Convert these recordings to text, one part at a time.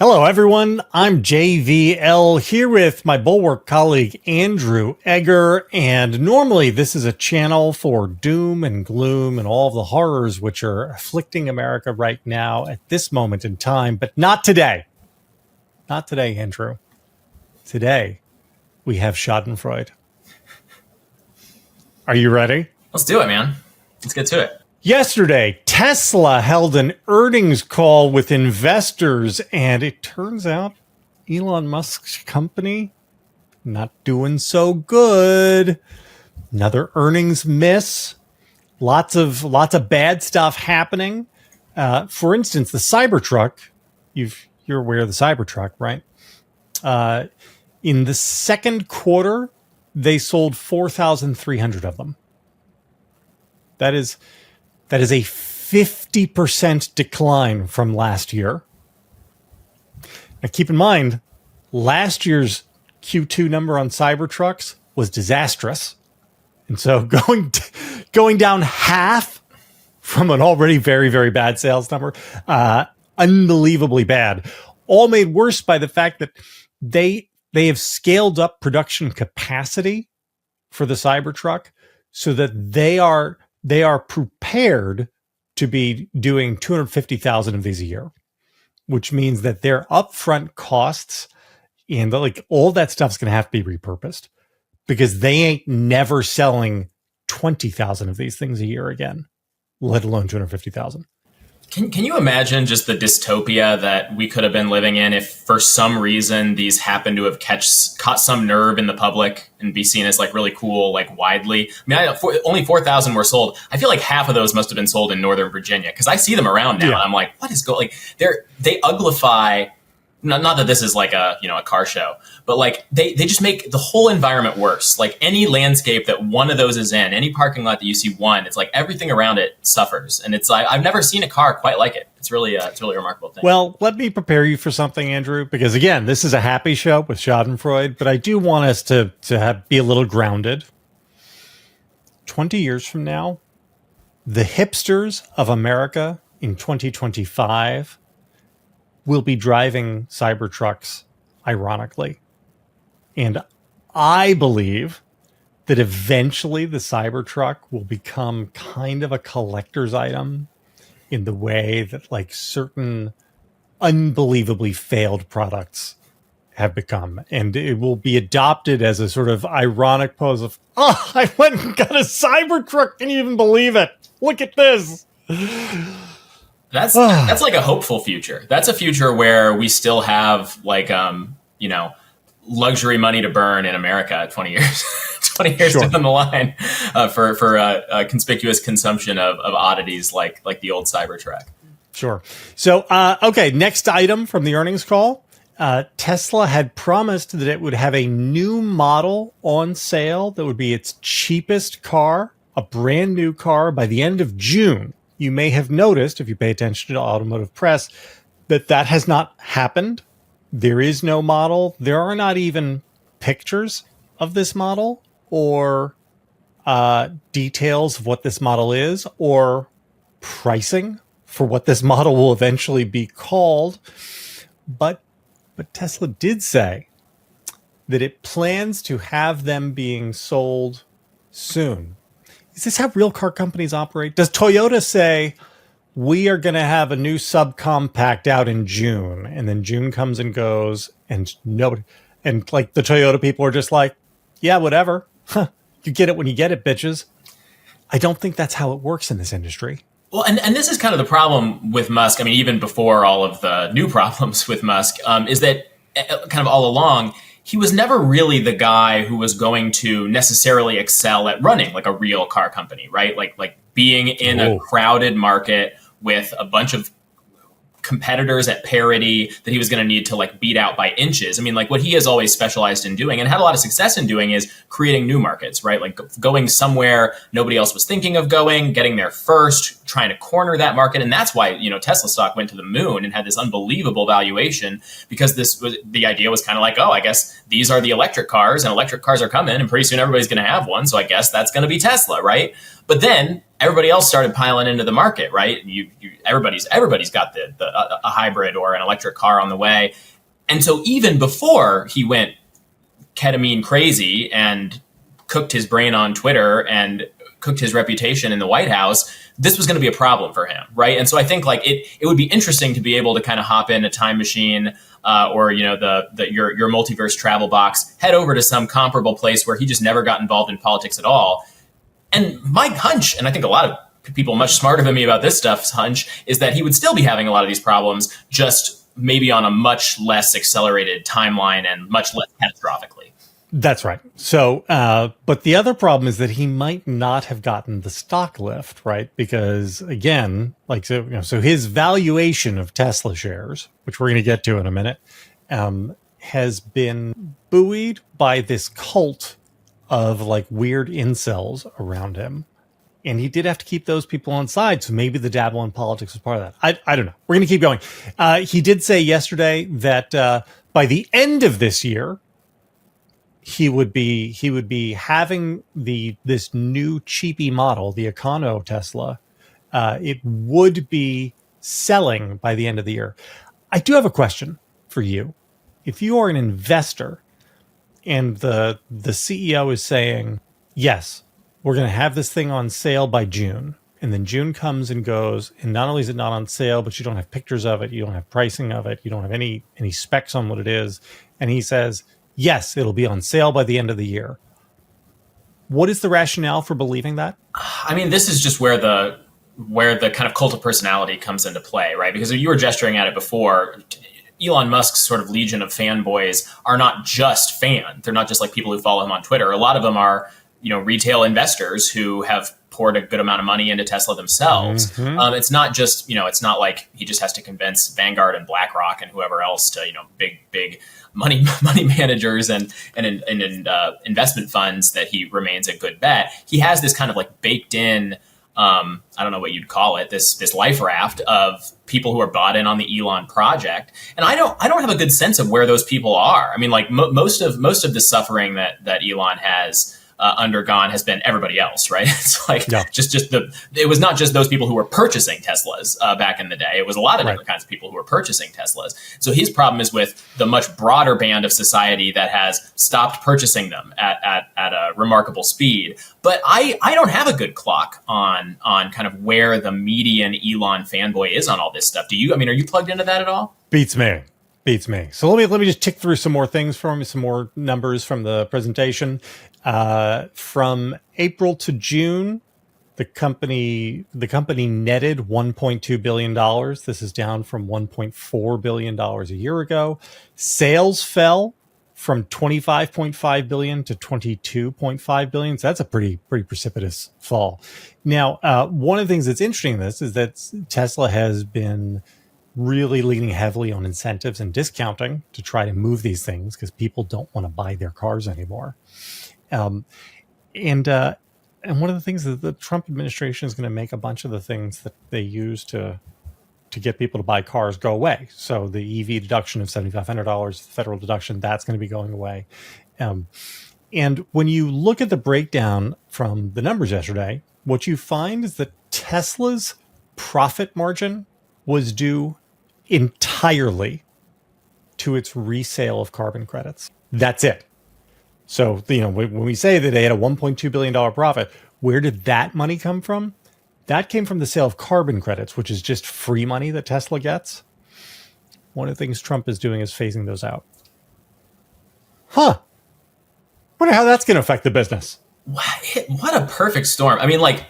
Hello, everyone. I'm JVL here with my Bulwark colleague, Andrew Egger. And normally this is a channel for doom and gloom and all of the horrors which are afflicting America right now at this moment in time. But not today. Not today, Andrew. Today, we have Schadenfreude. Are you ready? Let's do it, man. Let's get to it. Yesterday, Tesla held an earnings call with investors, and it turns out Elon Musk's company not doing so good. Another earnings miss. Lots of bad stuff happening. For instance, the Cybertruck. You're aware of the Cybertruck, right? In the second quarter, they sold 4,300 of them. That is a 50% decline from last year. Now, keep in mind, last year's Q2 number on Cybertrucks was disastrous. And so going down half from an already very, very bad sales number, unbelievably bad. All made worse by the fact that they have scaled up production capacity for the Cybertruck so that they are prepared to be doing 250,000 of these a year, which means that their upfront costs and all that stuff's going to have to be repurposed because they ain't never selling 20,000 of these things a year again, let alone 250,000. Can you imagine just the dystopia that we could have been living in if for some reason these happen to have caught some nerve in the public and be seen as really cool, widely? I mean, only 4,000 were sold. I feel like half of those must have been sold in Northern Virginia because I see them around now. Yeah. And I'm like, what is going? They uglify. Not that this is a car show, but they just make the whole environment worse. Any landscape that one of those is in, any parking lot that you see one, it's everything around it suffers. And it's I've never seen a car quite like it. It's really a remarkable thing. Well, let me prepare you for something, Andrew, because again, this is a happy show with Schadenfreude, but I do want us to be a little grounded. 20 years from now, the hipsters of America in 2025 will be driving Cybertrucks, ironically. And I believe that eventually the Cybertruck will become kind of a collector's item in the way that certain unbelievably failed products have become. And it will be adopted as a sort of ironic pose of, oh, I went and got a Cybertruck. Can you even believe it? Look at this. That's a hopeful future. That's a future where we still have luxury money to burn in America 20 years, 20 years sure. down the line for conspicuous consumption of oddities like the old Cybertruck. Sure. So, okay, next item from the earnings call. Tesla had promised that it would have a new model on sale that would be its cheapest car, a brand new car by the end of June. You may have noticed, if you pay attention to automotive press, that has not happened. There is no model. There are not even pictures of this model or details of what this model is or pricing for what this model will eventually be called. But Tesla did say that it plans to have them being sold soon. Is this how real car companies operate? Does Toyota say, we are going to have a new subcompact out in June, and then June comes and goes, and nobody, and the Toyota people are just like, yeah, whatever. Huh, you get it when you get it, bitches. I don't think that's how it works in this industry. Well, and this is kind of the problem with Musk. I mean, even before all of the new problems with Musk, is that kind of all along, he was never really the guy who was going to necessarily excel at running a real car company, right? Like being in a crowded market with a bunch of competitors at parity that he was going to need to beat out by inches. I mean, what he has always specialized in doing and had a lot of success in doing is creating new markets, right? Going somewhere nobody else was thinking of going, getting there first, trying to corner that market. And that's why, Tesla stock went to the moon and had this unbelievable valuation because the idea was kind of oh, I guess these are the electric cars and electric cars are coming and pretty soon everybody's going to have one. So I guess that's going to be Tesla, right? But then everybody else started piling into the market, right? Everybody's got a hybrid or an electric car on the way. And so even before he went ketamine crazy and cooked his brain on Twitter and cooked his reputation in the White House, this was going to be a problem for him, right? And so I think like it would be interesting to be able to kind of hop in a time machine or your multiverse travel box, head over to some comparable place where he just never got involved in politics at all. And my hunch, and I think a lot of people much smarter than me about this stuff's hunch, is that he would still be having a lot of these problems, just maybe on a much less accelerated timeline and much less catastrophically. That's right. So, but the other problem is that he might not have gotten the stock lift, right? Because again, like, so his valuation of Tesla shares, which we're going to get to in a minute, has been buoyed by this cult of like weird incels around him. And he did have to keep those people on side. So maybe the dabble in politics was part of that. I don't know. We're going to keep going. He did say yesterday that by the end of this year, he would be having this new cheapy model, the Econo Tesla. It would be selling by the end of the year. I do have a question for you. If you are an investor and the CEO is saying, yes, we're going to have this thing on sale by June. And then June comes and goes. And not only is it not on sale, but you don't have pictures of it. You don't have pricing of it. You don't have any specs on what it is. And he says, yes, it'll be on sale by the end of the year. What is the rationale for believing that? I mean, this is just where the kind of cult of personality comes into play, right? Because you were gesturing at it before. Elon Musk's sort of legion of fanboys are not just fans. They're not just like people who follow him on Twitter. A lot of them are, retail investors who have poured a good amount of money into Tesla themselves. Mm-hmm. It's not just, it's not like he just has to convince Vanguard and BlackRock and whoever else to, big money managers and investment funds that he remains a good bet. He has this kind of like baked in, I don't know what you'd call it, this life raft of people who are bought in on the Elon project. And I don't have a good sense of where those people are. I mean, like most of the suffering that Elon has undergone has been everybody else, right? It's like it was not just those people who were purchasing Teslas back in the day. It was a lot of different kinds of people who were purchasing Teslas. So his problem is with the much broader band of society that has stopped purchasing them at a remarkable speed. But I don't have a good clock on kind of where the median Elon fanboy is on all this stuff. Do you? I mean, are you plugged into that at all? Beats me. So let me just tick through some more things from some more numbers from the presentation. From April to June, the company netted $1.2 billion. This is down from $1.4 billion a year ago. Sales fell from $25.5 billion to $22.5 billion. So that's a pretty precipitous fall. Now, one of the things that's interesting in this is that Tesla has been really leaning heavily on incentives and discounting to try to move these things because people don't want to buy their cars anymore. And one of the things is the Trump administration is going to make a bunch of the things that they use to get people to buy cars go away. So the EV deduction of $7,500, the federal deduction, that's going to be going away. And when you look at the breakdown from the numbers yesterday, what you find is that Tesla's profit margin was due entirely to its resale of carbon credits. That's it. So, when we say that they had a $1.2 billion profit, where did that money come from? That came from the sale of carbon credits, which is just free money that Tesla gets. One of the things Trump is doing is phasing those out. Wonder how that's going to affect the business. What a perfect storm. I mean, like,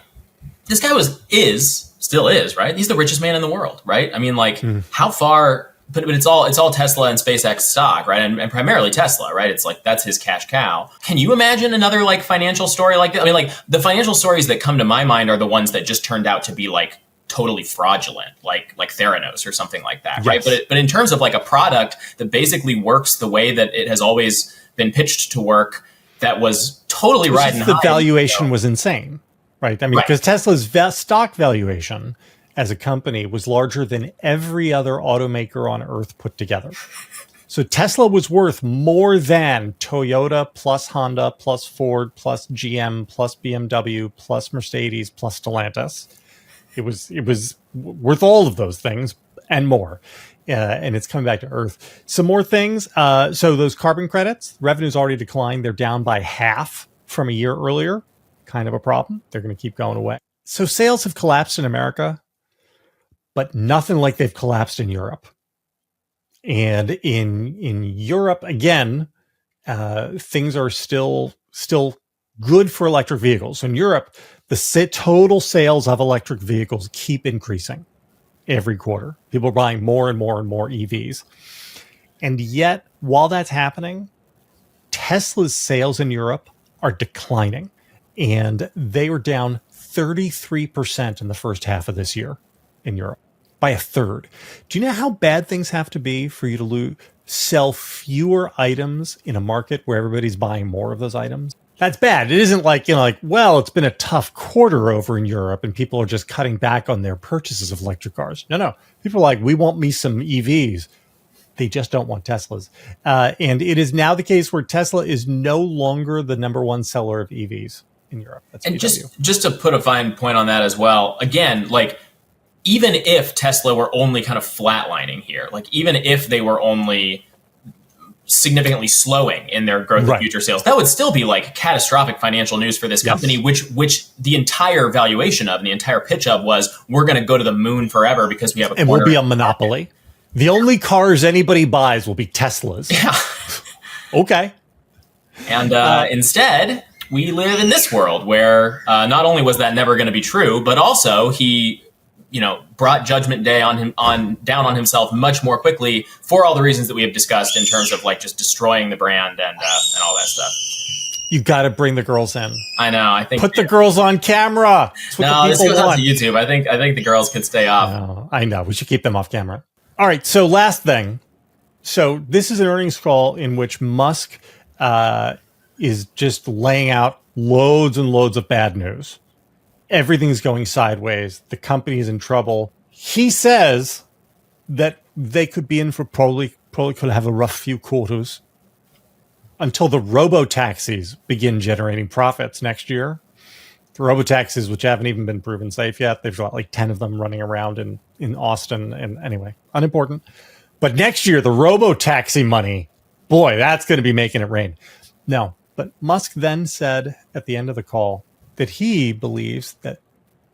this guy still is, right? He's the richest man in the world, right? I mean, like, how far... But it's all Tesla and SpaceX stock, right? And primarily Tesla, right? It's like, that's his cash cow. Can you imagine another like financial story like that? I mean, like the financial stories that come to my mind are the ones that just turned out to be like totally fraudulent, like Theranos or something like that, right? But in terms of like a product that basically works the way that it has always been pitched to work, that was totally riding high. The valuation was insane, right? I mean, because Tesla's stock valuation as a company was larger than every other automaker on earth put together. So Tesla was worth more than Toyota plus Honda plus Ford plus GM plus BMW plus Mercedes plus Stellantis. It was worth all of those things and more. And it's coming back to earth. Some more things. So those carbon credits, revenue's already declined. They're down by half from a year earlier. Kind of a problem. They're going to keep going away. So sales have collapsed in America, but nothing like they've collapsed in Europe. And in Europe, again, things are still good for electric vehicles. So in Europe, the total sales of electric vehicles keep increasing every quarter. People are buying more and more and more EVs. And yet, while that's happening, Tesla's sales in Europe are declining. And they were down 33% in the first half of this year in Europe, by a third. Do you know how bad things have to be for you to sell fewer items in a market where everybody's buying more of those items? That's bad. It isn't like, well, it's been a tough quarter over in Europe and people are just cutting back on their purchases of electric cars. No. People are like, we want me some EVs. They just don't want Teslas. And it is now the case where Tesla is no longer the number one seller of EVs in Europe. That's and VW. just to put a fine point on that as well, again, like, even if Tesla were only kind of flatlining here, like even if they were only significantly slowing in their growth of future sales, that would still be like catastrophic financial news for this company, which the entire valuation of and the entire pitch of was, we're going to go to the moon forever because we have and we'll be a monopoly. Market. The only cars anybody buys will be Teslas. Yeah. Okay. And instead, we live in this world where not only was that never going to be true, but also he brought Judgment Day down on himself much more quickly for all the reasons that we have discussed in terms of like just destroying the brand and all that stuff. You got to bring the girls in. I know. I think put the girls on camera. No, this goes out to YouTube. I think the girls could stay off. No, I know. We should keep them off camera. All right. So last thing. So this is an earnings call in which Musk is just laying out loads and loads of bad news. Everything's going sideways. The company is in trouble. He says that they could be in for probably could have a rough few quarters until the robo-taxis begin generating profits next year. The robo-taxis, which haven't even been proven safe yet. They've got like 10 of them running around in Austin. And anyway, unimportant. But next year, the robo-taxi money, boy, that's going to be making it rain. No, but Musk then said at the end of the call that he believes that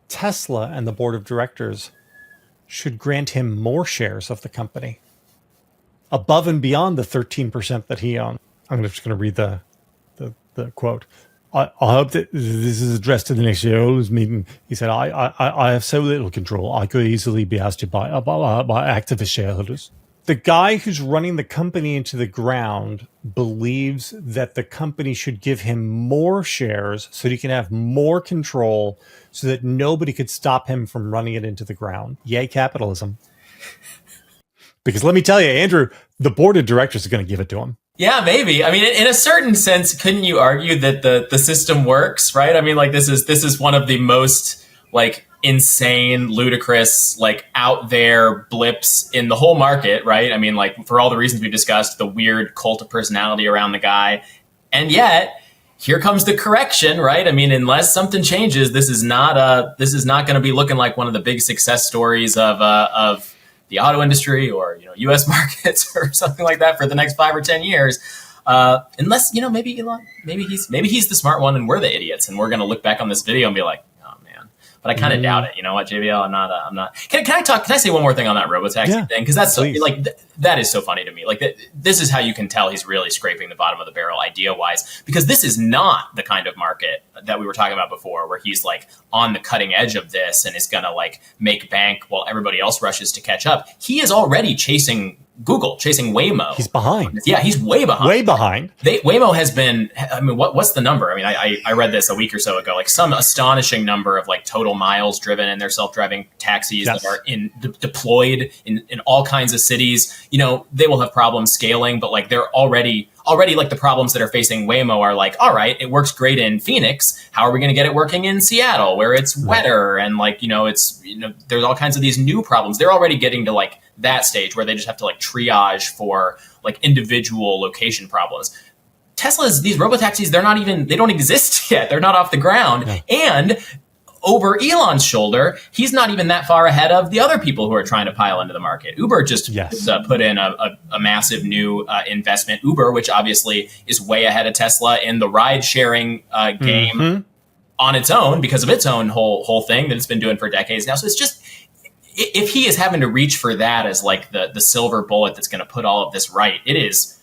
Tesla and the board of directors should grant him more shares of the company above and beyond the 13% that he owns. I'm just going to read the quote. I hope that this is addressed to the next shareholders meeting. He said, I have so little control. I could easily be ousted by activist shareholders. The guy who's running the company into the ground believes that the company should give him more shares so that he can have more control so that nobody could stop him from running it into the ground. Yay, capitalism. Because let me tell you, Andrew, the board of directors is going to give it to him. Yeah, maybe. I mean, in a certain sense, couldn't you argue that the system works, right? I mean, like this is one of the most like insane, ludicrous, like out there blips in the whole market, right? I mean, like for all the reasons we discussed, the weird cult of personality around the guy. And yet, here comes the correction, right? I mean, unless something changes, this is not going to be looking like one of the big success stories of the auto industry or U.S. markets or something like that for the next 5 or 10 years. Unless maybe Elon, maybe he's the smart one and we're the idiots, and we're going to look back on this video and be like, but I kind of doubt it. You know what, JVL? I'm not. Can I say one more thing on that robo-taxi thing? Because that's so, that is so funny to me. Like this is how you can tell he's really scraping the bottom of the barrel idea-wise, because this is not the kind of market that we were talking about before, where he's like on the cutting edge of this and is gonna like make bank while everybody else rushes to catch up. He is already chasing Google, chasing Waymo. He's behind. Yeah, he's way behind. Way behind. Waymo has been, I mean, what's the number? I mean, I read this a week or so ago, like some astonishing number of like total miles driven in their self-driving taxis that are deployed in all kinds of cities. They will have problems scaling, but like they're already already like the problems that are facing Waymo are like, all right, it works great in Phoenix. How are we going to get it working in Seattle where it's wetter and like, there's all kinds of these new problems. They're already getting to like that stage where they just have to like triage for like individual location problems. Tesla's, these robotaxis, they don't exist yet. They're not off the ground. Yeah. And over Elon's shoulder, he's not even that far ahead of the other people who are trying to pile into the market. Uber just put in a massive new investment. Uber, which obviously is way ahead of Tesla in the ride-sharing game on its own because of its own whole thing that it's been doing for decades now. So it's just, if he is having to reach for that as like the silver bullet that's going to put all of this right, it is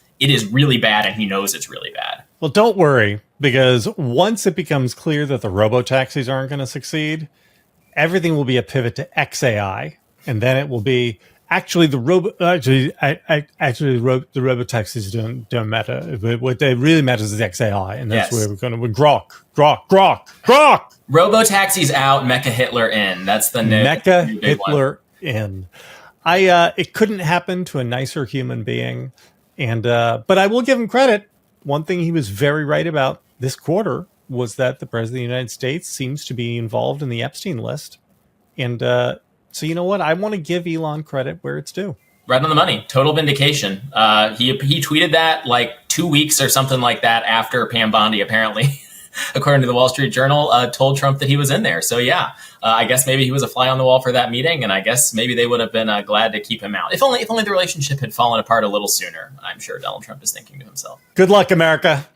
really bad, and he knows it's really bad. Well, don't worry, because once it becomes clear that the robo-taxis aren't going to succeed, everything will be a pivot to XAI, and then it will be the robo-taxis don't matter. What they really matters is XAI, and that's where we're going to grok. Robo-taxis out, Mecha Hitler in. That's the new Mecha Hitler in. It couldn't happen to a nicer human being. And but I will give him credit. One thing he was very right about this quarter was that the president of the United States seems to be involved in the Epstein list. And so you know what? I want to give Elon credit where it's due. Right on the money. Total vindication. He tweeted that like 2 weeks or something like that after Pam Bondi apparently, according to the Wall Street Journal, told Trump that he was in there. So yeah, I guess maybe he was a fly on the wall for that meeting, and I guess maybe they would have been glad to keep him out. If only the relationship had fallen apart a little sooner, I'm sure Donald Trump is thinking to himself. Good luck, America.